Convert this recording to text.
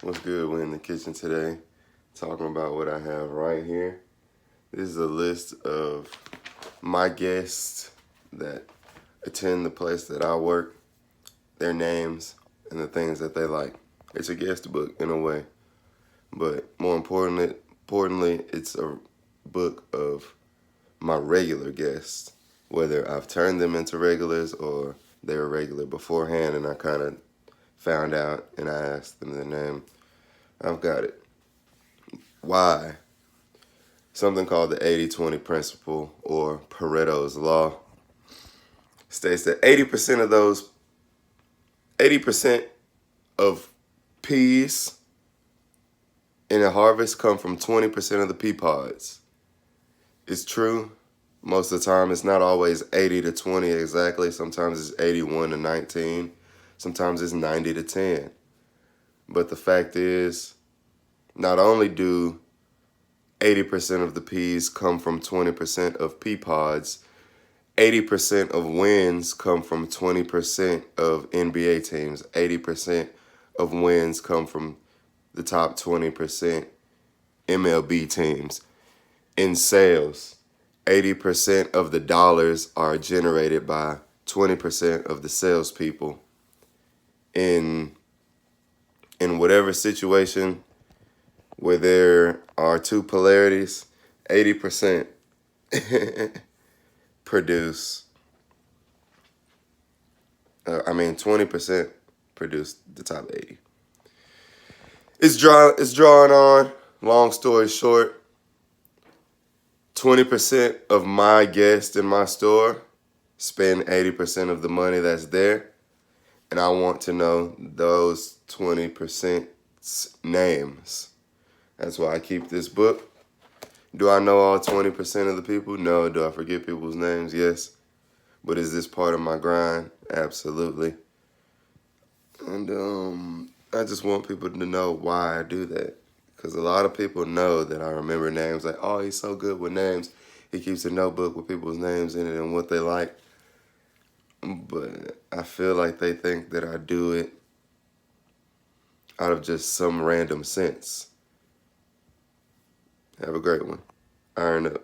What's good? We're in the kitchen today talking about what I have right here. This is a list of my guests that attend the place that I work, their names, and the things that they like. It's a guest book in a way, but more importantly, it's a book of my regular guests, whether I've turned them into regulars or they were regular beforehand and I kind of found out and I asked them their name. I've got it. Why? Something called the 80-20 principle or Pareto's law states that 80% of peas in a harvest come from 20% of the pea pods. It's true. Most of the time, it's not always 80-20 exactly. Sometimes it's 81-19. Sometimes it's 90-10. But the fact is, not only do 80% of the peas come from 20% of pea pods, 80% of wins come from 20% of NBA teams. 80% of wins come from the top 20% MLB teams. In sales, 80% of the dollars are generated by 20% of the salespeople. In whatever situation where there are two polarities, 80% produce, 20% produce the top 80. It's drawing on. Long story short, 20% of my guests in my store spend 80% of the money that's there, and I want to know those 20%'s names. That's why I keep this book. Do I know all 20% of the people? No. Do I forget people's names? Yes. But is this part of my grind? Absolutely. And I just want people to know why I do that. Because a lot of people know that I remember names. Like, oh, he's so good with names. He keeps a notebook with people's names in it and what they like. But I feel like they think that I do it out of just some random sense. Have a great one. Iron up.